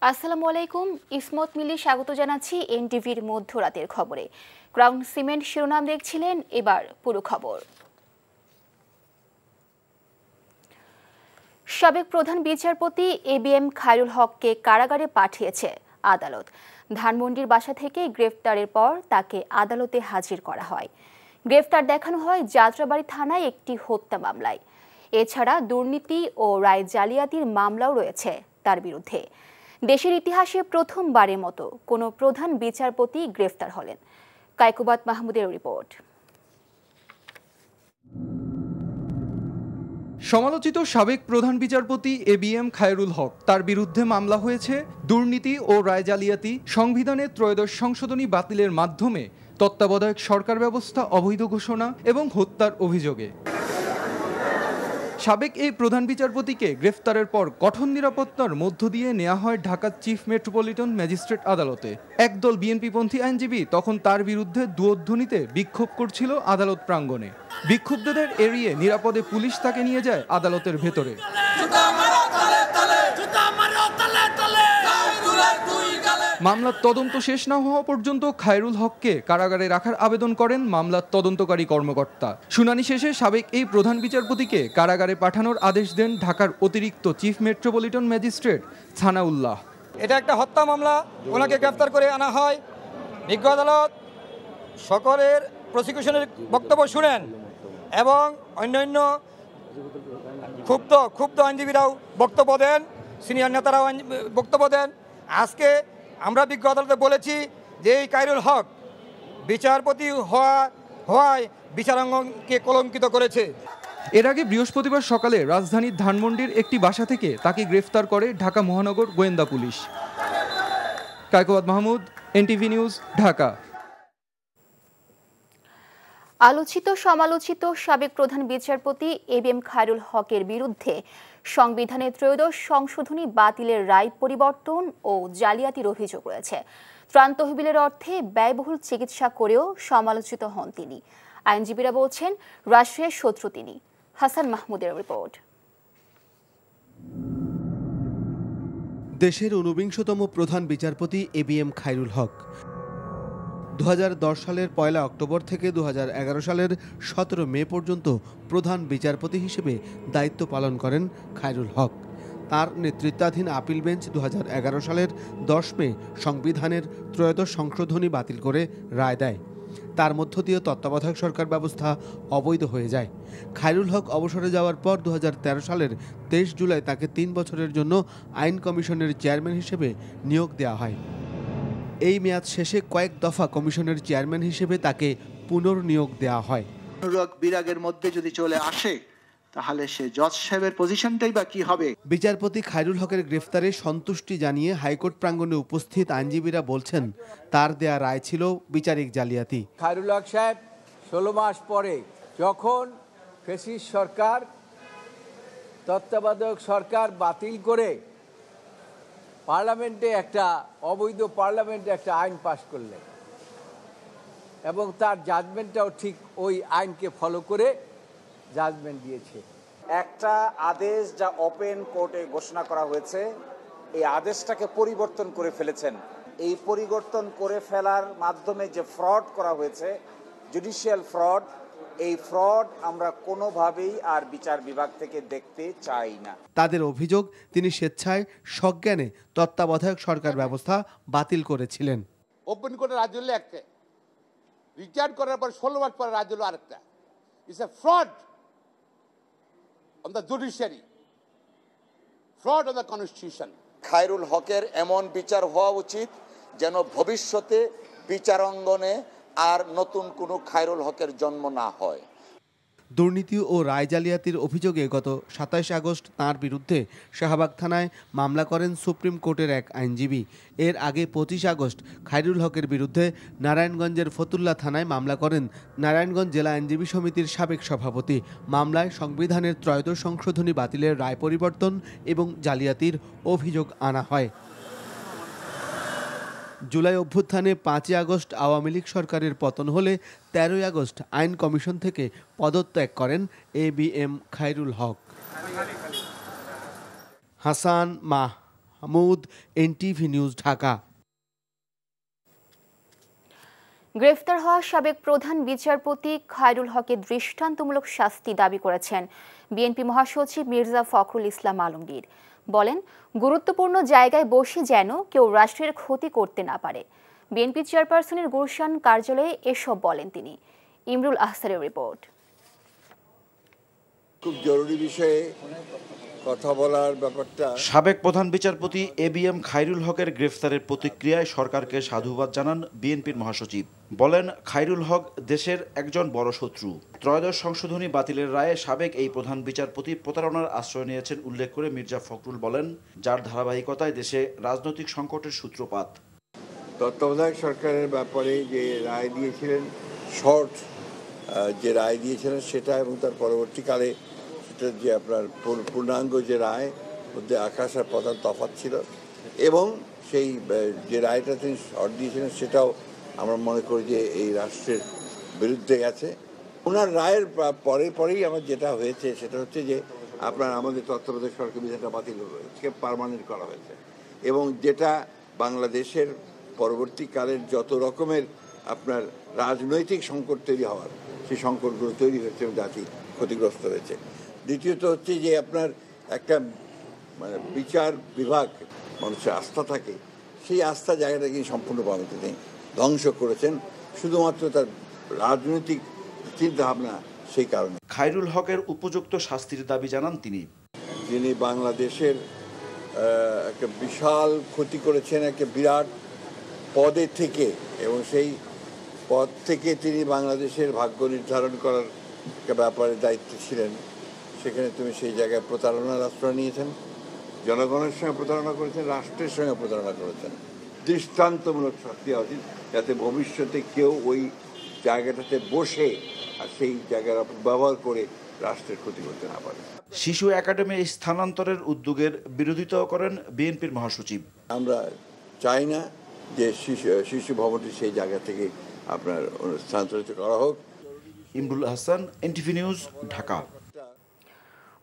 আসসালামু আলাইকুম। ইসমত মিলি স্বাগত জানাচ্ছি এনটিভির মধ্যরাতের খবরে। ক্রাউন সিমেন্ট শিরোনাম দেখছিলেন, এবার পুরো খবর। সাবেক প্রধান বিচারপতি এবিএম খায়রুল হককে কারাগারে পাঠিয়েছে আদালত। ধানমন্ডির বাসা থেকে গ্রেফতারের পর তাকে আদালতে হাজির করা হয়। গ্রেফতার দেখানো হয় যাত্রাবাড়ি থানায় একটি হত্যা মামলায়। এছাড়া দুর্নীতি ও রায় জালিয়াতির মামলাও রয়েছে তার বিরুদ্ধে। দেশের ইতিহাসে প্রথমবারের মতো কোনো প্রধান বিচারপতি গ্রেফতার হলেন। কায়কোবাদ মাহমুদের রিপোর্ট। সমালোচিত সাবেক প্রধান বিচারপতি এবিএম খায়রুল হক, তার বিরুদ্ধে মামলা হয়েছে দুর্নীতি ও রায় জালিয়াতি, সংবিধানের ত্রয়োদশ সংশোধনী বাতিলের মাধ্যমে তত্ত্বাবধায়ক সরকার ব্যবস্থা অবৈধ ঘোষণা এবং হত্যার অভিযোগে। সাবেক এই প্রধান বিচারপতিকে গ্রেফতারের পর কঠোর নিরাপত্তার মধ্য দিয়ে নেওয়া হয় ঢাকার চিফ মেট্রোপলিটন ম্যাজিস্ট্রেট আদালতে। একদল বিএনপিপন্থী আইনজীবী তখন তার বিরুদ্ধে দুধ্বনিতে বিক্ষোভ করছিল আদালত প্রাঙ্গণে। বিক্ষুব্ধদের এড়িয়ে নিরাপদে পুলিশ তাকে নিয়ে যায় আদালতের ভেতরে। মামলার তদন্ত শেষ না হওয়া পর্যন্ত খায়রুল হককে কারাগারে রাখার আবেদন করেন মামলার তদন্তকারী কর্মকর্তা। শুনানি শেষে সাবেক এই প্রধান বিচারপতিকে কারাগারে পাঠানোর আদেশ দেন ঢাকার অতিরিক্ত চিফ মেট্রোপলিটন ম্যাজিস্ট্রেট সানাউল্লাহ। এটা একটা হত্যা মামলা, ওনাকে গ্রেফতার করে আনা হয়। বিজ্ঞ আদালত সকলের প্রসিকিউশনের বক্তব্য শুনেন এবং অন্যান্য ক্ষুব্ধ আইনজীবীরাও বক্তব্য দেন, সিনিয়র নেতারাও বক্তব্য দেন। আজকে আমরা বিজ্ঞ আদালতে বলেছি যে এই খায়রুল হক বিচারপতি হওয়ায় বিচারাঙ্গনকে কলঙ্কিত করেছে। এর আগে বৃহস্পতিবার সকালে রাজধানীর ধানমন্ডির একটি বাসা থেকে তাকে গ্রেফতার করে ঢাকা মহানগর গোয়েন্দা police. Kaikobad Mahmud, NTV news, Dhaka. আলোচিত সমালোচিত সাবেক প্রধান বিচারপতি এবিএম খায়রুল হকের বিরুদ্ধে সংবিধানের ত্রয়োদশ সংশোধনী বাতিলের রায় পরিবর্তন ও জালিয়াতির অভিযোগ রয়েছে। ত্রাণ তহবিলের অর্থে ব্যয়বহুল চিকিৎসা করেও সমালোচিত হন তিনি। আইনজীবীরা বলছেন রাষ্ট্রের শত্রু তিনি। হাসান মাহমুদের রিপোর্ট। দেশের ৪৯তম প্রধান বিচারপতি এবিএম খায়রুল হক ২০১০ সালের ১ অক্টোবর থেকে ২০১১ সালের ১৭ মে পর্যন্ত প্রধান বিচারপতি হিসেবে দায়িত্ব পালন করেন খায়রুল হক। তার নেতৃত্বাধীন আপিল বেঞ্চ ২০১১ সালের ১০ মে সংবিধানের ত্রয়োদশ সংশোধনী বাতিল করে রায় দেয়। তার মধ্য দিয়ে তত্ত্বাবধায়ক সরকার ব্যবস্থা অবৈধ হয়ে যায়। খায়রুল হক অবসরে যাওয়ার পর ২০১৩ সালের ২৩ জুলাই তাকে ৩ বছরের জন্য আইন কমিশনের চেয়ারম্যান হিসেবে নিয়োগ দেওয়া হয়। এই মেয়াদ শেষে কয়েক দফা কমিশনের চেয়ারম্যান হিসেবে তাকে পুনর্নিয়োগ দেওয়া হয়। বিরাগের মধ্যে যদি চলে আসে তাহলে সে জজ সাহেবের পজিশনটাই বা কি হবে। বিচারপতি খায়রুল হকের গ্রেফতারে সন্তুষ্টি জানিয়ে হাইকোর্ট প্রাঙ্গণে উপস্থিত আইনজীবীরা বলছেন তার দেয়া রায় ছিল বিচারিক জালিয়াতি। খায়রুল হক সাহেব ১৬ মাস পরে যখন ফ্যাসিস্ট সরকার তত্ত্বাবধায়ক সরকার বাতিল করে পার্লামেন্টে একটা অবৈধ একটা আইন পাশ করলেন এবং তার জাজমেন্টটাও ঠিক ওই আইনকে ফলো করে জাজমেন্ট দিয়েছে। একটা আদেশ যা ওপেন কোর্টে ঘোষণা করা হয়েছে, এই আদেশটাকে পরিবর্তন করে ফেলেছেন। এই পরিবর্তন করে ফেলার মাধ্যমে যে ফ্রড করা হয়েছে, জুডিশিয়াল ফ্রড, এই ফ্রড আমরা কোনোভাবেই আর বিচার বিভাগ থেকে দেখতে চাই না। তাদের অভিযোগ তিনি স্বেচ্ছায় সজ্ঞানে তত্ত্বাবধায়ক সরকার ব্যবস্থা বাতিল করেছিলেন। ওপেন কোর্টে রাজ্য হলে একটা, রিটায়ার করার পর ১৬ মাস পরে রাজ্য হলো আরেকটা। It's a fraud on the judiciary, fraud on the constitution. Khairul হকের এমন বিচার হওয়া উচিত যেন ভবিষ্যতে বিচারাঙ্গনে আর নতুন কোনো খায়রুল হকের জন্ম না হয়। দুর্নীতি ও রায় জালিয়াতির অভিযোগে গত ২৭ আগস্ট তাঁর বিরুদ্ধে শাহবাগ থানায় মামলা করেন সুপ্রিম কোর্টের এক আইনজীবী। এর আগে ২৫ আগস্ট খায়রুল হকের বিরুদ্ধে নারায়ণগঞ্জের ফতুল্লা থানায় মামলা করেন নারায়ণগঞ্জ জেলা আইনজীবী সমিতির সাবেক সভাপতি। মামলায় সংবিধানের ত্রয়োদশ সংশোধনী বাতিলের রায় পরিবর্তন এবং জালিয়াতির অভিযোগ আনা হয়। জুলাই অভ্যুত্থানে ৫ই আগস্ট আওয়ামী লীগ সরকারের পতন হলে ১৩ই আগস্ট আইন কমিশন থেকে পদত্যাগ করেন এবিএম খায়রুল হক। হাসান মাহ, মাহমুদ, এনটিভি নিউজ, ঢাকা। গ্রেফতার হওয়া সাবেক প্রধান বিচারপতি খায়রুল হকের দৃষ্টান্তমূলক শাস্তি দাবি করেছেন বিএনপি মহাসচিব মির্জা ফখরুল ইসলাম আলমগীর। বলেন, গুরুত্বপূর্ণ জায়গায় বসে যেন কেউ রাষ্ট্রের ক্ষতি করতে না পারে। বিএনপি চেয়ারপারসনের গুলশান কার্যালয়ে এসব বলেন তিনি। ইমরুল আহসানের রিপোর্ট। খুব জরুরি বিষয়ে কথা বলার ব্যাপারটা। সাবেক প্রধান বিচারপতি এবিএম খায়রুল হকের গ্রেফতারের প্রতিক্রিয়ায় সরকারকে সাধুবাদ জানান বিএনপির মহাসচিব। বলেন, খায়রুল হক দেশের একজন বড় শত্রু। ত্রয়োদশ সংশোধনী বাতিলের রায়ে সাবেক এই প্রধান বিচারপতি প্রতারণার আশ্রয় নিয়েছেন উল্লেখ করে মির্জা ফখরুল বলেন, যার ধারাবাহিকতায় দেশে রাজনৈতিক সংকটের সূত্রপাত। তত্ত্বাবধায়ক সরকারের ব্যাপারে যে রায় দিয়েছিলেন, শর্ট যে রায় দিয়েছিলেন সেটা, এবং তার পরবর্তীকালে সেটা যে আপনার পূর্ণাঙ্গ যে রায় মধ্যে আকাশ আর পাতাল তফাৎ ছিল, এবং সেই যে রায়টা তিনি শর্ট দিয়েছিলেন সেটাও আমরা মনে করি যে এই রাষ্ট্রের বিরুদ্ধে গেছে। ওনার রায়ের পরেই আমার যেটা হয়েছে সেটা হচ্ছে যে আপনার আমাদের তত্ত্বাবধায়ক সরকার বিধানটা বাতিল হয়েছে, পার্মানেন্ট করা হয়েছে, এবং যেটা বাংলাদেশের পরবর্তীকালের যত রকমের আপনার রাজনৈতিক সংকট তৈরি হওয়ার, সেই সংকটগুলো তৈরি হয়েছে এবং জাতি ক্ষতিগ্রস্ত হয়েছে। দ্বিতীয়ত হচ্ছে যে আপনার একটা মানে বিচার বিভাগ মানুষের আস্থা থাকে, সেই আস্থা জায়গাটাকে সম্পূর্ণভাবে তিনি ধ্বংস করেছেন শুধুমাত্র তার রাজনৈতিক চিন্তাভাবনা সেই কারণে। খায়রুল হকের উপযুক্ত শাস্তির দাবি জানান তিনি। যিনি বাংলাদেশের একটা বিশাল ক্ষতি করেছেন একটা বিরাট পদে থেকে, এবং সেই পদ থেকে তিনি বাংলাদেশের ভাগ্য নির্ধারণ করার একটা ব্যাপারে দায়িত্ব ছিলেন, সেখানে তুমি সেই জায়গায় প্রতারণার আশ্রয় নিয়েছেন, জনগণের সঙ্গে প্রতারণা করেছেন, রাষ্ট্রের সঙ্গে প্রতারণা করেছেন। দৃষ্টান্তমূলক শাস্তি হওয়া উচিত, যাতে ভবিষ্যতে কেউ ওই জায়গাটাতে বসে আর সেই জায়গার ব্যবহার করে রাষ্ট্রের ক্ষতি করতে না পারে। শিশু একাডেমি স্থানান্তরের উদ্যোগের বিরোধিতাও করেন বিএনপির মহাসচিব। আমরা চাই না যে শিশু ভবনটি সেই জায়গা থেকে আপনার স্থানান্তরিত করা হোক। Imrul Hasan, NTV news, Dhaka.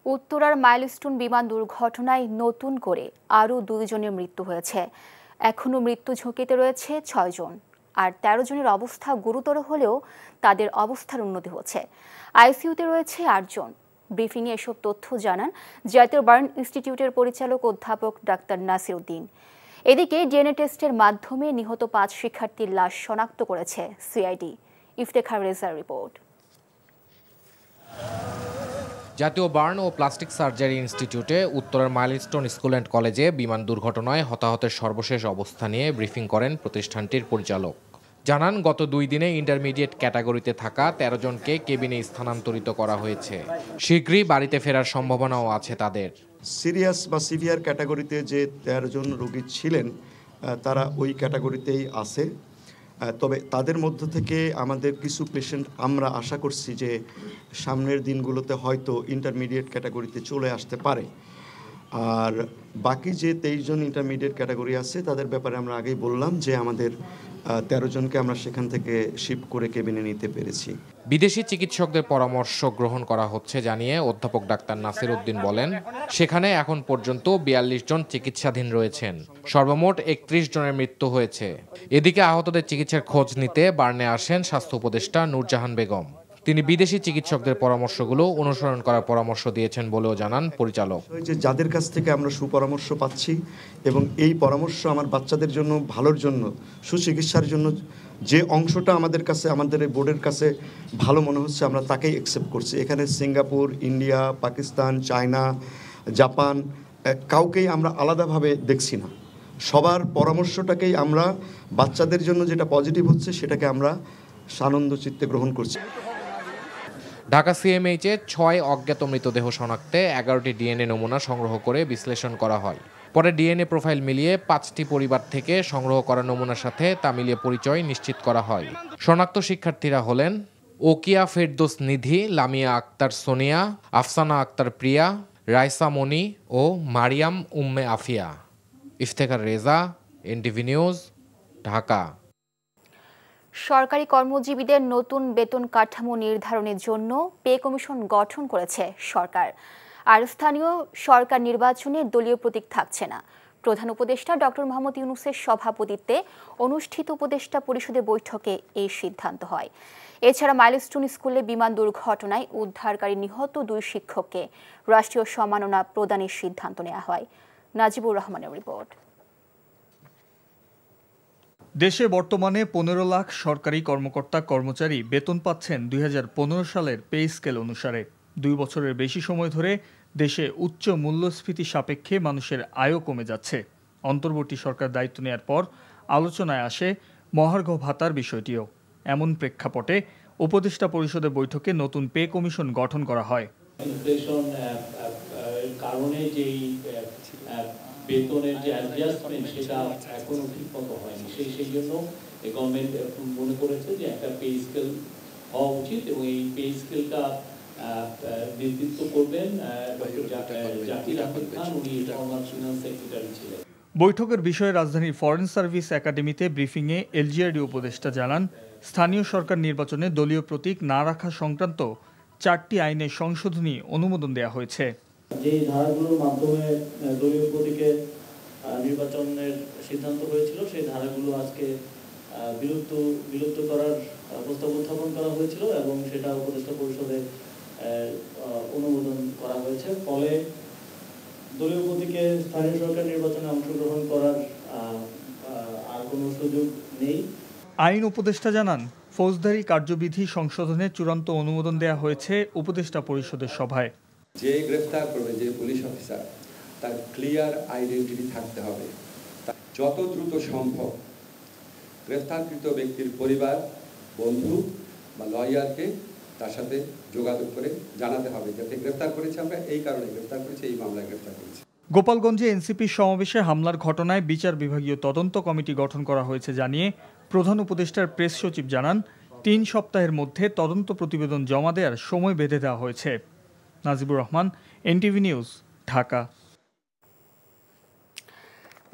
উত্তরার মাইলস্টোন বিমান দুর্ঘটনায় নতুন করে আরও 2 জনের মৃত্যু হয়েছে। এখনও মৃত্যু ঝুঁকিতে রয়েছে 6 জন, আর 13 জনের অবস্থা গুরুতর হলেও তাদের অবস্থার উন্নতি হচ্ছে। আইসিইউতে রয়েছে 8 জন। ব্রিফিংয়ে এসব তথ্য জানান জাতীয় বার্ন ইনস্টিটিউটের পরিচালক অধ্যাপক ডাক্তার নাসির উদ্দিন। এদিকে ডিএনএ টেস্টের মাধ্যমে নিহত 5 শিক্ষার্থীর লাশ শনাক্ত করেছে সিআইডি। ইফতেখার রেজার রিপোর্ট। জাতীয় বার্ন ও প্লাস্টিক সার্জারি ইনস্টিটিউটে উত্তরের মাইলস্টোন স্কুল অ্যান্ড কলেজে বিমান দুর্ঘটনায় হতাহতের সর্বশেষ অবস্থা নিয়ে ব্রিফিং করেন প্রতিষ্ঠানটির পরিচালক। জানান, গত 2 দিনে ইন্টারমিডিয়েট ক্যাটাগরিতে থাকা 13 জনকে কেবিনে স্থানান্তরিত করা হয়েছে। শীঘ্রই বাড়িতে ফেরার সম্ভাবনাও আছে তাদের। সিরিয়াস বা সিভিয়ার ক্যাটাগরিতে যে 13 জন রোগী ছিলেন তারা ওই ক্যাটাগরিতেই আছে। তবে তাদের মধ্য থেকে আমাদের কিছু পেশেন্ট আমরা আশা করছি যে সামনের দিনগুলোতে হয়তো ইন্টারমিডিয়েট ক্যাটাগরিতে চলে আসতে পারে। আর বাকি যে 23 জন ইন্টারমিডিয়েট ক্যাটাগরি আছে তাদের ব্যাপারে আমরা আগেই বললাম যে আমাদের 13 জনকে আমরা সেখান থেকে শিফট করে কেবিনে নিতে পেরেছি। বিদেশি চিকিৎসকদের পরামর্শ গ্রহণ করা হচ্ছে জানিয়ে অধ্যাপক ডাক্তার নাসির উদ্দিন বলেন, সেখানে এখন পর্যন্ত 42 জন চিকিৎসাধীন রয়েছেন। সর্বমোট 31 জনের মৃত্যু হয়েছে। এদিকে আহতদের চিকিৎসার খোঁজ নিতে বার্নে আসেন স্বাস্থ্য উপদেষ্টা নূরজাহান বেগম। তিনি বিদেশি চিকিৎসকদের পরামর্শগুলো অনুসরণ করার পরামর্শ দিয়েছেন বলেও জানান পরিচালক। যে যাদের কাছ থেকে আমরা সুপরামর্শ পাচ্ছি এবং এই পরামর্শ আমার বাচ্চাদের জন্য ভালোর জন্য, সুচিকিৎসার জন্য যে অংশটা আমাদের কাছে, আমাদের বোর্ডের কাছে ভালো মনে হচ্ছে, আমরা তাকেই অ্যাকসেপ্ট করছি। এখানে Singapore, India, Pakistan, China, Japan কাউকেই আমরা আলাদাভাবে দেখছি না। সবার পরামর্শটাকেই আমরা বাচ্চাদের জন্য যেটা পজিটিভ হচ্ছে সেটাকে আমরা সানন্দ চিত্তে গ্রহণ করছি। ঢাকা সিএমএইচে 6 অজ্ঞাত মৃতদেহ শনাক্তে 11টি ডিএনএ নমুনা সংগ্রহ করে বিশ্লেষণ করা হয়। পরে ডিএনএ প্রোফাইল মিলিয়ে 5টি পরিবার থেকে সংগ্রহ করা নমুনার সাথে তা মিলিয়ে পরিচয় নিশ্চিত করা হয়। শনাক্ত শিক্ষার্থীরা হলেন ওকিয়া ফেরদৌস নিধি, লামিয়া আক্তার সোনিয়া, আফসানা আক্তার প্রিয়া, রাইসা মনি ও মারিয়াম উম্মে আফিয়া। Iftekhar Reza, NTV news, Dhaka. সরকারি কর্মজীবীদের নতুন বেতন কাঠামো নির্ধারণের জন্য পে কমিশন গঠন করেছে সরকার। আর স্থানীয় সরকার নির্বাচনে দলীয় প্রতীক থাকছে না। প্রধান উপদেষ্টা ডক্টর মোহাম্মদ ইউনূসের সভাপতিত্বে অনুষ্ঠিত উপদেষ্টা পরিষদের বৈঠকে এই সিদ্ধান্ত হয়। এছাড়া মাইলস্টোন স্কুলে বিমান দুর্ঘটনায় উদ্ধারকারী নিহত 2 শিক্ষককে রাষ্ট্রীয় সম্মাননা প্রদানের সিদ্ধান্ত নেওয়া হয়। নাজিবুর রহমানের রিপোর্ট। দেশে বর্তমানে 15 লাখ সরকারি কর্মকর্তা কর্মচারী বেতন পাচ্ছেন 2015 সালের পে স্কেল অনুসারে। 2 বছরের বেশি সময় ধরে দেশে উচ্চ মূল্যস্ফীতি সাপেক্ষে মানুষের আয়ও কমে যাচ্ছে। অন্তর্বর্তী সরকার দায়িত্ব নেওয়ার পর আলোচনায় আসে মহার্ঘ ভাতার বিষয়টিও। এমন প্রেক্ষাপটে উপদেষ্টা পরিষদের বৈঠকে নতুন পে কমিশন গঠন করা হয়। ইনফ্লেশন কারণে যেই বেতনের যে অ্যাডজাস্টমেন্ট সেটা এখনো ঠিকমতো হয়নি, সেই জন্য গভর্নমেন্ট মনে করেছে যে একটা পে স্কেল হওয়া উচিত এবং এই পে স্কেলটা নেতৃত্ব করবেন ডক্টর জাকির আহমেদ খান, উনি ফর্মার ফিনান্স সেক্রেটারি ছিলেন। বৈঠকের বিষয়ে রাজধানীর ফরেন সার্ভিস একাডেমিতে ব্রিফিংয়ে এলজিআরডি উপদেষ্টা জানান, স্থানীয় সরকার নির্বাচনে দলীয় প্রতীক না রাখা সংক্রান্ত 4টি আইনের সংশোধনী অনুমোদন দেওয়া হয়েছে। যে ধারাগুলোর মাধ্যমে দলীয় প্রতীকে নির্বাচনের সিদ্ধান্ত হয়েছিল সেই ধারাগুলো আজকে বিলুপ্ত করার প্রস্তাব উত্থাপন করা হয়েছিল এবং সেটা উপদেষ্টা পরিষদে অনুমোদন করা হয়েছে। ফলে দলীয় প্রতীকে স্থানীয় সরকার নির্বাচনে অংশগ্রহণ করার আর কোনো সুযোগ নেই। আইন উপদেষ্টা জানান, ফৌজদারি কার্যবিধি সংশোধনের চূড়ান্ত অনুমোদন দেওয়া হয়েছে উপদেষ্টা পরিষদের সভায়। যে গ্রেফতার করবে যে পুলিশ অফিসার, তার ক্লিয়ার আইডেন্টিটি থাকতে হবে। যত দ্রুত সম্ভব গ্রেফতারকৃত ব্যক্তির পরিবার, বন্ধু বা লয়ারকে তার সাথে যোগাযোগ করে জানাতে হবে যাতে গ্রেফতার করেছে, আমরা এই কারণে গ্রেফতার করেছি, এই মামলায় গ্রেফতার করেছি। গোপালগঞ্জে এনসিপির সমাবেশে হামলার ঘটনায় বিচার বিভাগীয় তদন্ত কমিটি গঠন করা হয়েছে জানিয়ে প্রধান উপদেষ্টার প্রেস সচিব জানান, 3 সপ্তাহের মধ্যে তদন্ত প্রতিবেদন জমা দেওয়ার সময় বেঁধে দেওয়া হয়েছে। Najibur Rahman, NTV news, Dhaka.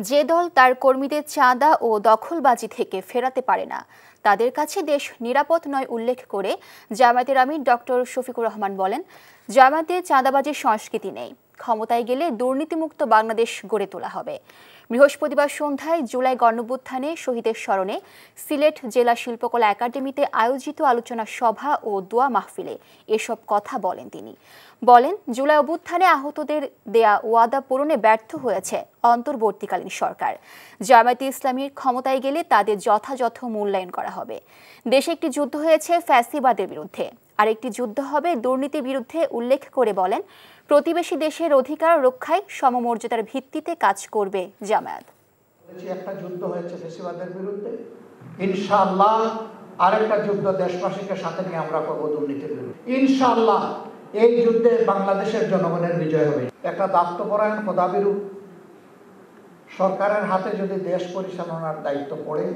যে দল তার কর্মীদের চাঁদা ও দখলবাজি থেকে ফেরাতে পারে না, তাদের কাছে দেশ নিরাপদ নয় উল্লেখ করে জামায়াতের আমির ডক্টর শফিকুর রহমান বলেন, জামায়াতে চাঁদাবাজির সংস্কৃতি নেই, ক্ষমতায় গেলে দুর্নীতিমুক্ত বাংলাদেশ গড়ে তোলা হবে। বৃহস্পতিবার সন্ধ্যায় জুলাই গণঅভ্যুত্থানে শহীদের স্মরণে সিলেট জেলা শিল্পকলা একাডেমিতে আয়োজিত আলোচনা সভা ও দোয়া মাহফিলে এসব কথা বলেন তিনি। বলেন, জুলাই অভ্যুত্থানে আহতদের দেয়া ওয়াদা পূরণে ব্যর্থ হয়েছে অন্তর্বর্তীকালীন সরকার। জামায়াতে ইসলামীর ক্ষমতায় গেলে তাদের যথাযথ মূল্যায়ন করা হবে। দেশে একটি যুদ্ধ হয়েছে ফ্যাসিবাদের বিরুদ্ধে, আরেকটি যুদ্ধ হবে দুর্নীতির বিরুদ্ধে উল্লেখ করে বলেন, প্রতিবেশী দেশের অধিকার রক্ষায় সমমর্যাদার ভিত্তিতে কাজ করবে জামায়াত। একটা যুদ্ধ হয়েছে ফ্যাসিবাদের বিরুদ্ধে, ইনশাআল্লাহ আরেকটা যুদ্ধ দেশবাসীকে সাথে নিয়ে আমরা করব দুর্নীতির বিরুদ্ধে। ইনশাআল্লাহ এই যুদ্ধে বাংলাদেশের জনগণের বিজয় হবে। একটা দায়িত্বপরায়ণ খোদাবিরু সরকারের হাতে যদি দেশ পরিচালনার দায়িত্ব পড়ে,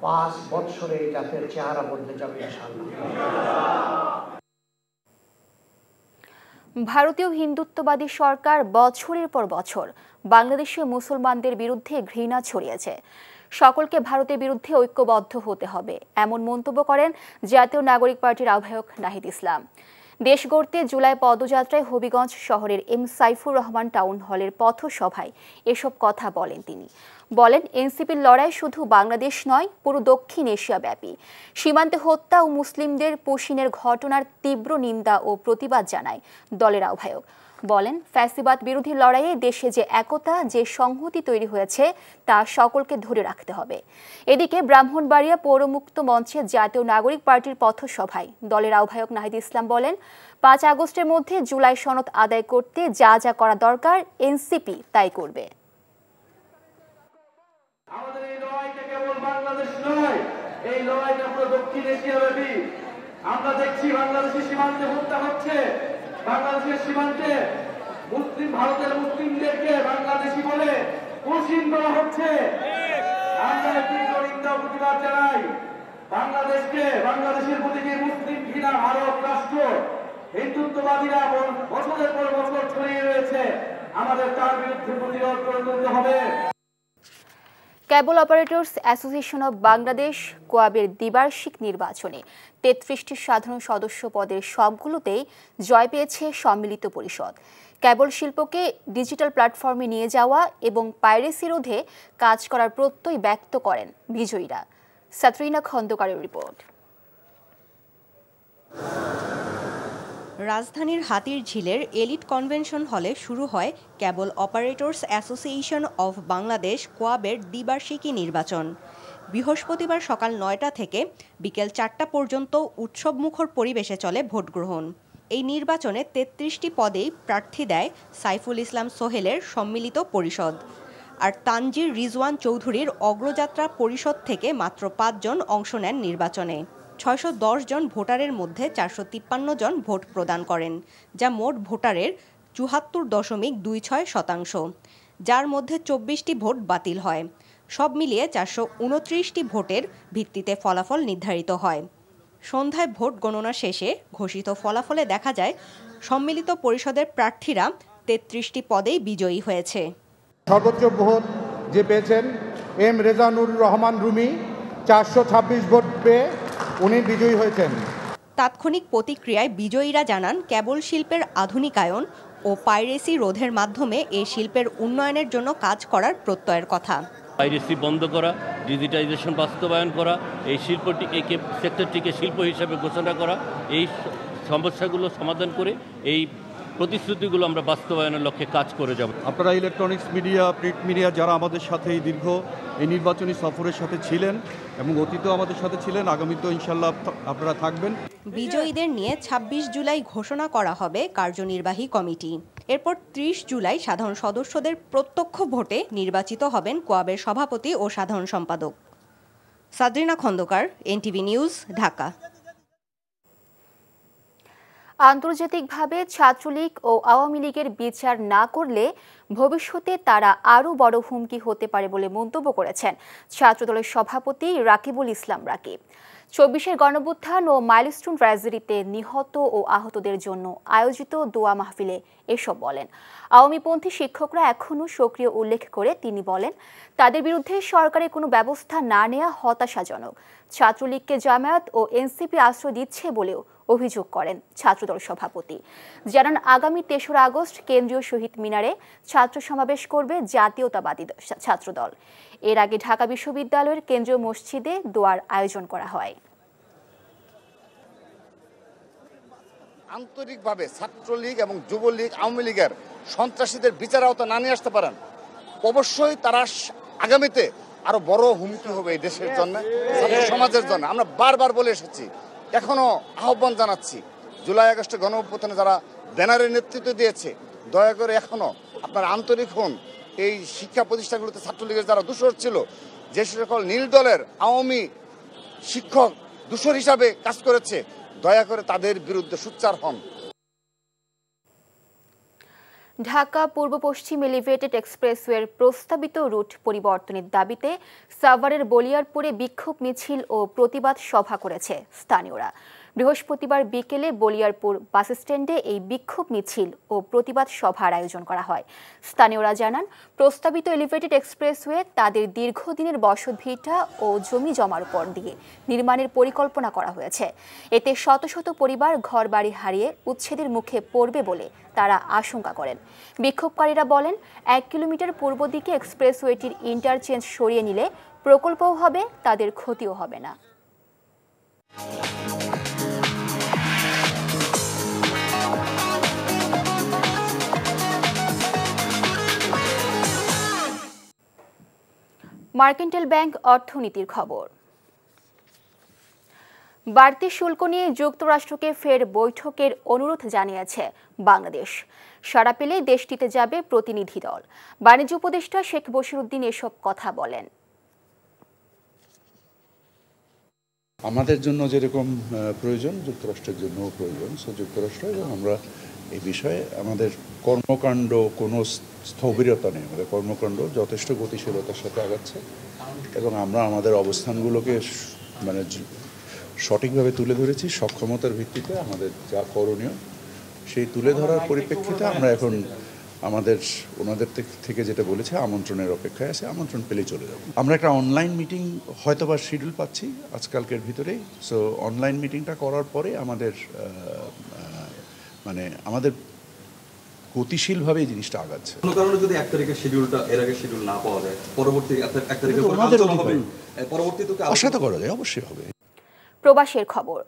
5 বছরে এই জাতের চেহারা বদলে যাবে ইনশাআল্লাহ। ভারতীয় হিন্দুত্ববাদী সরকার বছরের পর বছর বাংলাদেশে মুসলমানদের বিরুদ্ধে ঘৃণা ছড়িয়েছে। সকলকে ভারতের বিরুদ্ধে ঐক্যবদ্ধ হতে হবে, এমন মন্তব্য করেন জাতীয় নাগরিক পার্টির আহ্বায়ক নাহিদ ইসলাম। দেশ গড়তে জুলাই পদযাত্রায় হবিগঞ্জ শহরের এম সাইফুর রহমান টাউন হলের পথসভায় এসব কথা বলেন তিনি। বলেন, এনসিপির লড়াই শুধু বাংলাদেশ নয়, পুরো দক্ষিণ এশিয়া ব্যাপী। সীমান্তে হত্যা ও মুসলিমদের পশিনের ঘটনার তীব্র নিন্দা ও প্রতিবাদ জানায় দলের আহ্বায়ক। বলেন, ফ্যাসিবাদ বিরোধী লড়াইয়ে দেশে যে একতা, যে সংহতি তৈরি হয়েছে তা সকলকে ধরে রাখতে হবে। এদিকে ব্রাহ্মণবাড়িয়া পৌরমুক্ত মঞ্চে জাতীয় নাগরিক পার্টির পথসভায় দলের আহ্বায়ক নাহিদ ইসলাম বলেন, 5 আগস্টের মধ্যে জুলাই সনদ আদায় করতে যা যা করা দরকার এনসিপি তাই করবে। আমাদের এই লড়াইটা কেবল বাংলাদেশ নয়, এই লড়াইটা পুরো দক্ষিণ এশিয়া ব্যাপী। আমরা দেখছি বাংলাদেশের সীমান্তে হত্যা হচ্ছে, বাংলাদেশের সীমান্তে ভারতের মুসলিমদেরকে বাংলাদেশি বলে কুশিন করা হচ্ছে। আমরা তীব্র নিন্দা প্রতিবাদ জানাই। বাংলাদেশের প্রতি যে মুসলিম ঘৃণা ভারত রাষ্ট্র হিন্দুত্ববাদীরা বছরের পর বছর ছড়িয়ে রয়েছে, আমাদের তার বিরুদ্ধে প্রতিরোধ করে তুলতে হবে। কেবল অপারেটর্স অ্যাসোসিয়েশন অব বাংলাদেশ কোয়াবের দ্বিবার্ষিক নির্বাচনে ৩৩টি সাধারণ সদস্য পদের সবগুলোতেই জয় পেয়েছে সম্মিলিত পরিষদ। কেবল শিল্পকে ডিজিটাল প্ল্যাটফর্মে নিয়ে যাওয়া এবং পাইরেসি রোধে কাজ করার প্রত্যয় ব্যক্ত করেন বিজয়ীরা। সাতরিনা খন্দকারের রিপোর্ট। রাজধানীর হাতিরঝিলের এলিট কনভেনশন হলে শুরু হয় কেবল অপারেটর্স অ্যাসোসিয়েশন অফ বাংলাদেশ কোয়াবের দ্বিবার্ষিকী নির্বাচন। বৃহস্পতিবার সকাল ৯টা থেকে বিকেল ৪টা পর্যন্ত উৎসবমুখর পরিবেশে চলে ভোট গ্রহণ। এই নির্বাচনে ৩৩টি পদেই প্রার্থী দেয় সাইফুল ইসলাম সোহেলের সম্মিলিত পরিষদ। আর তানজির রিজওয়ান চৌধুরীর অগ্রযাত্রা পরিষদ থেকে মাত্র ৫ জন অংশ নেন নির্বাচনে। ৬১০ জন ভোটারের মধ্যে ৪৫৩ জন ভোট প্রদান করেন, যা মোট ভোটারের ৭৪.26%, যার মধ্যে ২৪টি ভোট বাতিল হয়। সব মিলিয়ে ৪২৯টি ভোটের ভিত্তিতে ফলাফল নির্ধারিত হয়। সন্ধ্যায় ভোট গণনা শেষে ঘোষিত ফলাফলে দেখা যায় সম্মিলিত পরিষদের প্রার্থীরা ৩৩টি পদেই বিজয়ী হয়েছে। সর্বোচ্চ ভোট যে পেয়েছেন এম রেজানুর রহমান রুমি ৪২৬ ভোট পেয়ে উনি বিজয়ী হয়েছেন। তাৎক্ষণিক প্রতিক্রিয়ায় বিজয়ীরা জানান কেবল শিল্পের আধুনিকায়ন ও পাইরেসি রোধের মাধ্যমে এই শিল্পের উন্নয়নের জন্য কাজ করার প্রত্যয়ের কথা। পাইরেসি বন্ধ করা, ডিজিটাইজেশন বাস্তবায়ন করা, এই সেক্টরটিকে শিল্প হিসাবে ঘোষণা করা, এই সমস্যাগুলো সমাধান করে এই প্রতিশ্রুতিগুলো আমরা বাস্তবায়নের লক্ষ্যে কাজ করে যাব। আপনারা ইলেকট্রনিক্স মিডিয়া, প্রিন্ট মিডিয়া যারা আমাদের সাথে এই দীর্ঘ এই নির্বাচনী সফরের সাথে ছিলেন এবং অতীতেও আমাদের সাথে ছিলেন, আগামীতেও ইনশাল্লাহ আপনারা থাকবেন। বিজয়ীদের নিয়ে ২৬ জুলাই ঘোষণা করা হবে কার্যনির্বাহী কমিটি। এরপর ৩০ জুলাই সাধারণ সদস্যদের প্রত্যক্ষ ভোটে নির্বাচিত হবেন কোয়াবের সভাপতি ও সাধারণ সম্পাদক। সাদরিনা খন্দকার, এনটিভি নিউজ, ঢাকা। আন্তর্জাতিকভাবে ছাত্রলীগ ও আওয়ামী লীগের বিচার না করলে ভবিষ্যতে তারা আরও বড় হুমকি হতে পারে বলে মন্তব্য করেছেন ছাত্রদলের সভাপতি রাকিবুল ইসলাম রাকিব। ২৪-এর গণঅভ্যুত্থান ও মাইলস্টোন ট্র্যাজেডিতে নিহত ও আহতদের জন্য আয়োজিত দোয়া মাহফিলে এসব বলেন। আওয়ামীপন্থী শিক্ষকরা এখনও সক্রিয় উল্লেখ করে তিনি বলেন, তাদের বিরুদ্ধে সরকারের কোনো ব্যবস্থা না নেওয়া হতাশাজনক। ছাত্রলীগকে জামায়াত ও এনসিপি আশ্রয় দিচ্ছে বলেও অভিযোগ করেন ছাত্রদল সভাপতি। জানান, আগামী ৩রা আগস্ট কেন্দ্রীয় শহীদ মিনারে ছাত্র সমাবেশ করবে জাতীয়তাবাদী ছাত্রদল। এর আগে ঢাকা বিশ্ববিদ্যালয়ের কেন্দ্রীয় মসজিদে দোয়ার আয়োজন করা হয়। আন্তরিকভাবে ছাত্রলীগ এবং যুবলীগ, আওয়ামী লীগের সন্ত্রাসীদের বিচার আওতা না নিয়ে আসতে পারেন, অবশ্যই তারা আগামীতে আরো বড় হুমকি হবে এই দেশের জন্য, ছাত্র সমাজের জন্য। আমরা বারবার বলে এসেছি, এখনো আহ্বান জানাচ্ছি, জুলাই আগস্টে গণঅভ্যুত্থানে যারা ব্যানারের নেতৃত্ব দিয়েছে, দয়া করে এখনো আপনারা আন্তরিক হন। এই শিক্ষা প্রতিষ্ঠানগুলোতে ছাত্রলীগের যারা দূষর ছিল, যে সকল নীল দলের আওয়ামী শিক্ষক দূষর হিসাবে কাজ করেছে, দয়া করে তাদের বিরুদ্ধে সোচ্চার হন। ঢাকা পূর্ব পশ্চিম এলিভেটেড এক্সপ্রেসওয়ের প্রস্তাবিত রুট পরিবর্তনের দাবিতে সাভারের বলিয়ারপুরে বিক্ষোভ মিছিল ও প্রতিবাদ সভা করেছে স্থানীয়রা। বৃহস্পতিবার বিকেলে বলিয়ারপুর বাসস্ট্যান্ডে এই বিক্ষোভ মিছিল ও প্রতিবাদ সভার আয়োজন করা হয়। স্থানীয়রা জানান, প্রস্তাবিত এলিভেটেড এক্সপ্রেসওয়ে তাদের দীর্ঘদিনের বসতভিটা ও জমি জমার উপর দিয়ে নির্মাণের পরিকল্পনা করা হয়েছে। এতে শত শত পরিবার ঘরবাড়ি হারিয়ে উচ্ছেদের মুখে পড়বে বলে তারা আশঙ্কা করেন। বিক্ষোভকারীরা বলেন, ১ কিলোমিটার পূর্ব দিকে এক্সপ্রেসওয়েটির ইন্টারচেঞ্জ সরিয়ে নিলে প্রকল্পও হবে, তাদের ক্ষতিও হবে না। মার্কেন্টাইল ব্যাংক অর্থনীতির খবর। বাড়তি শুল্ক নিয়ে যুক্তরাষ্ট্রকে ফের বৈঠকের অনুরোধ জানিয়েছে বাংলাদেশ। সাড়া পেলে দেশটিতে যাবে প্রতিনিধি দল। বাণিজ্য উপদেষ্টা শেখ বশিরউদ্দিন এসব কথা বলেন। আমাদের জন্য যেরকম প্রয়োজন, যুক্তরাষ্ট্রের জন্যও প্রয়োজন। যুক্তরাষ্ট্র এবং আমরা এই বিষয়ে আমাদের কর্মকাণ্ড কোনো স্থবিরতা নেই, আমাদের কর্মকাণ্ড যথেষ্ট গতিশীলতার সাথে আগাচ্ছে এবং আমরা আমাদের অবস্থানগুলোকে মানে সঠিকভাবে তুলে ধরেছি। সক্ষমতার ভিত্তিতে আমাদের যা করণীয় সেই তুলে ধরার পরিপ্রেক্ষিতে আমরা এখন আমাদের ওনাদের থেকে যেটা বলেছে আমন্ত্রণের অপেক্ষায় আছে, আমন্ত্রণ পেলেই চলে যাব। আমরা একটা অনলাইন মিটিং হয়তোবা শিডিউল পাচ্ছি আজকালকের ভিতরেই। সো অনলাইন মিটিংটা করার পরে আমাদের আমাদের গতিশীলভাবে এই জিনিসটা আগাচ্ছে। কোনো কারণে যদি 1 তারিখের শিডিউলটা এর আগে শিডিউল না পাওয়া যায়, পরবর্তী 1 তারিখে পরবর্তীতে আশা করা যায়, অবশ্যই হবে। প্রবাসের খবর।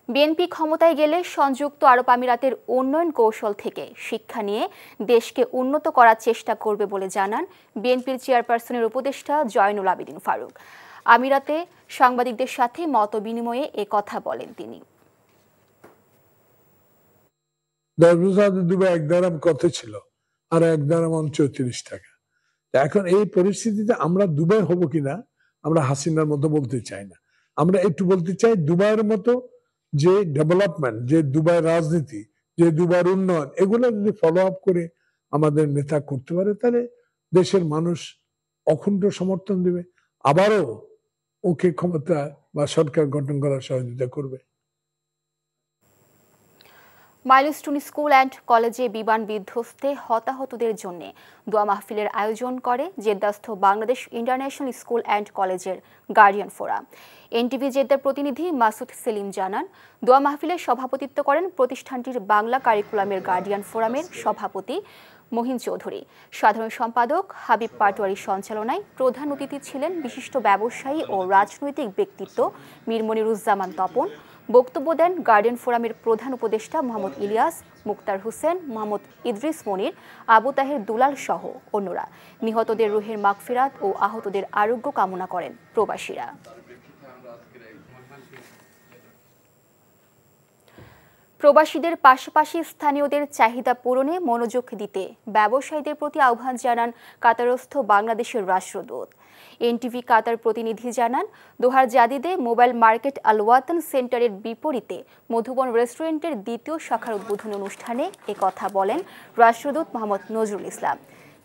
বিএনপি ক্ষমতায় গেলে সংযুক্ত আরব আমিরাতের উন্নয়ন কৌশল থেকে শিক্ষা নিয়ে দেশকে উন্নত করার চেষ্টা করবে বলে জানান বিএনপির চেয়ারপারসনের উপদেষ্টা জয়নুল আবেদিন ফারুক। আমিরাতে সাংবাদিকদের সাথে মতবিনিময়ে এ কথা বলেন তিনি। 10 বছর আগে দুবাই 1 দিরহাম কত ছিল, আর 1 দিরহাম 34 টাকা। এখন এই পরিস্থিতিতে আমরা দুবাই হব কিনা আমরা হাসিনার মতো বলতে চাই না। আমরা একটু বলতে চাই দুবাইয়ের মতো যে ডেভেলপমেন্ট, যে দুবাই রাজনীতি, যে দুবাইয়ের উন্নয়ন, এগুলো যদি ফলো আপ করে আমাদের নেতা করতে পারে তাহলে দেশের মানুষ অখণ্ড সমর্থন দেবে, আবারও ওকে ক্ষমতা বা সরকার গঠন করার সহযোগিতা করবে। মাইলস্টোন স্কুল অ্যান্ড কলেজে বিমান বিধ্বস্তে হতাহতদের জন্য দোয়া মাহফিলের আয়োজন করে জেদ্দাস্থ বাংলাদেশ ইন্টারন্যাশনাল স্কুল অ্যান্ড কলেজের গার্ডিয়ান ফোরাম। এনটিভি জেদ্দার প্রতিনিধি মাসুদ সেলিম জানান, দোয়া মাহফিলের সভাপতিত্ব করেন প্রতিষ্ঠানটির বাংলা কারিকুলামের গার্ডিয়ান ফোরামের সভাপতি মহিন চৌধুরী। সাধারণ সম্পাদক হাবিব পাটোয়ারির সঞ্চালনায় প্রধান অতিথি ছিলেন বিশিষ্ট ব্যবসায়ী ও রাজনৈতিক ব্যক্তিত্ব মীর মনিরুজ্জামান তপন। বক্তব্য দেন গার্ডিয়ান ফোরামের প্রধান উপদেষ্টা মোহাম্মদ ইলিয়াস, মুক্তার হোসেন, মোহাম্মদ ইদ্রিস মনির, আবু তাহের দুলাল সহ অন্যরা। নিহতদের রুহের মাগফিরাত ও আহতদের আরোগ্য কামনা করেন প্রবাসীরা। প্রবাসীদের পাশাপাশি স্থানীয়দের চাহিদা পূরণে মনোযোগ দিতে ব্যবসায়ীদের প্রতি আহ্বান জানান কাতারস্থ বাংলাদেশের রাষ্ট্রদূত। এনটিভি কাতার প্রতিনিধি জানান, দোহার জাদিদে মোবাইল মার্কেট আল ওয়াতন সেন্টারের বিপরীতে মধুবন রেস্টুরেন্টের 2য় শাখার উদ্বোধনী অনুষ্ঠানে একথা বলেন রাষ্ট্রদূত মোহাম্মদ নজরুল ইসলাম।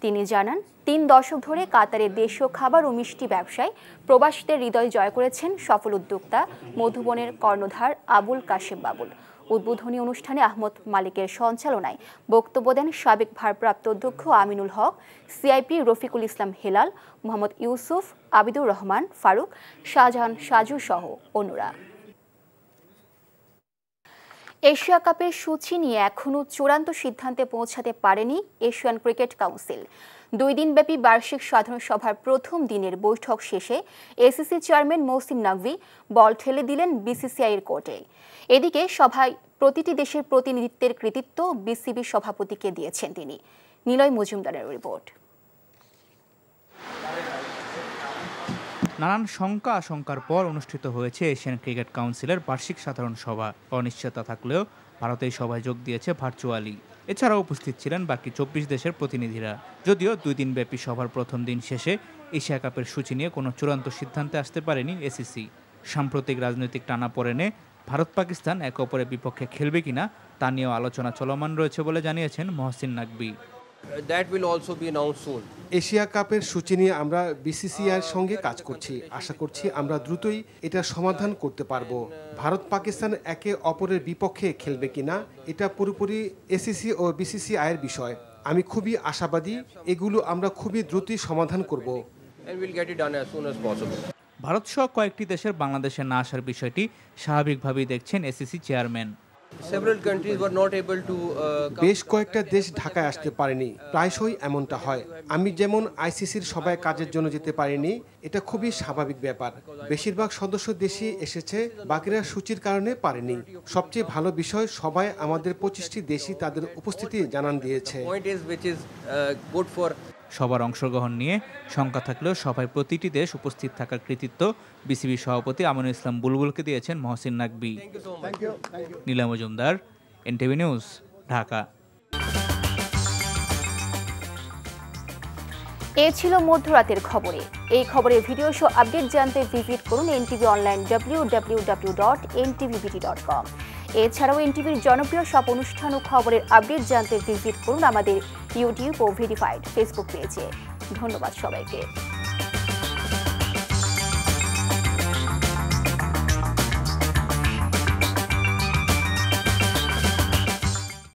তিনি জানান, 3 দশক ধরে কাতারের দেশীয় খাবার ও মিষ্টি ব্যবসায় প্রবাসীদের হৃদয় জয় করেছেন সফল উদ্যোক্তা মধুবনের কর্ণধার আবুল কাশেম বাবুল। উদ্বোধনী অনুষ্ঠানে আহমদ মালিকের সঞ্চালনায় বক্তব্য দেন সাবেক ভারপ্রাপ্ত অধ্যক্ষ আমিনুল হক, সিআইপি রফিকুল ইসলাম হেলাল, মোহাম্মদ ইউসুফ, আবিদুর রহমান ফারুক, শাহজাহান সাজু সহ অন্যরা। এশিয়া কাপের সূচি নিয়ে এখনও চূড়ান্ত সিদ্ধান্তে পৌঁছাতে পারেনি এশিয়ান ক্রিকেট কাউন্সিল। 2 দিনব্যাপী বার্ষিক সাধারণ সভার প্রথম দিনের বৈঠক শেষে এসিসি চেয়ারম্যান মহসিন নাকভি বল ঠেলে দিলেন বিসিসিআইয়ের কোর্টে। এদিকে সভায় প্রতিটি দেশের প্রতিনিধিত্বের কৃতিত্ব বিসিবি সভাপতিকে দিয়েছেন তিনি। নিলয় মজুমদারের রিপোর্ট। নানান শঙ্কা আশঙ্কার পর অনুষ্ঠিত হয়েছে এশিয়ান ক্রিকেট কাউন্সিলের বার্ষিক সাধারণ সভা। অনিশ্চয়তা থাকলেও ভারত এই সভায় যোগ দিয়েছে ভার্চুয়ালি। এছাড়াও উপস্থিত ছিলেন বাকি 24 দেশের প্রতিনিধিরা। যদিও 2 দিনব্যাপী সভার প্রথম দিন শেষে এশিয়া কাপের সূচি নিয়ে কোনো চূড়ান্ত সিদ্ধান্তে আসতে পারেনি এসিসি। সাম্প্রতিক রাজনৈতিক টানাপোড়েনে ভারত পাকিস্তান একে অপরের বিপক্ষে খেলবে কিনা তা নিয়েও আলোচনা চলমান রয়েছে বলে জানিয়েছেন মহসিন নাকভি। এশিয়া কাপের সূচি নিয়ে আমরা বিসিসিআইয়ের সঙ্গে কাজ করছি। আশা করছি আমরা দ্রুতই এটা সমাধান করতে পারবো। ভারত পাকিস্তান একে অপরের বিপক্ষে খেলবে কিনা এটা পুরোপুরি এসিসি ও বিসিসিআইয়ের বিষয়। আমি খুবই আশাবাদী এগুলো আমরা খুবই দ্রুতই সমাধান করব। ভারত সহ কয়েকটি দেশের বাংলাদেশে না আসার বিষয়টি স্বাভাবিকভাবেই দেখছেন এসিসি চেয়ারম্যান। বেশ কয়েকটা দেশ ঢাকায় আসতে পারেনি, প্রায়শই এমনটা হয়। আমি যেমন আইসিসির সভায় কাজের জন্য যেতে পারিনি, এটা খুবই স্বাভাবিক ব্যাপার। বেশিরভাগ সদস্য দেশই এসেছে, বাকিরা সূচির কারণে পারেনি। সবচেয়ে ভালো বিষয় সবাই আমাদের 25টি দেশই তাদের উপস্থিতি জানান দিয়েছে। সবার অংশগ্রহণ নিয়ে শঙ্কা থাকলেও সভায় প্রতিটি দেশ উপস্থিত থাকার কৃতিত্ব বিসিবি সভাপতি আমিনুল ইসলাম বুলবুলকে দিয়েছেন মহসিন নাকভি। নীলা মজুমদার, এনটিভি নিউজ, ঢাকা। এ ছিল মধ্যরাতের খবরে। এই খবরের ভিডিও শো আপডেট জানতে ভিজিট করুন এনটিভি অনলাইন www.ntvbt.com। এছাড়াও এনটিভির জনপ্রিয় সব অনুষ্ঠান ও খবরের আপডেট জানতে ভিজিট করুন আমাদের ইউটিউব ও ভেরিফাইড ফেসবুক পেজে। ধন্যবাদ সবাইকে।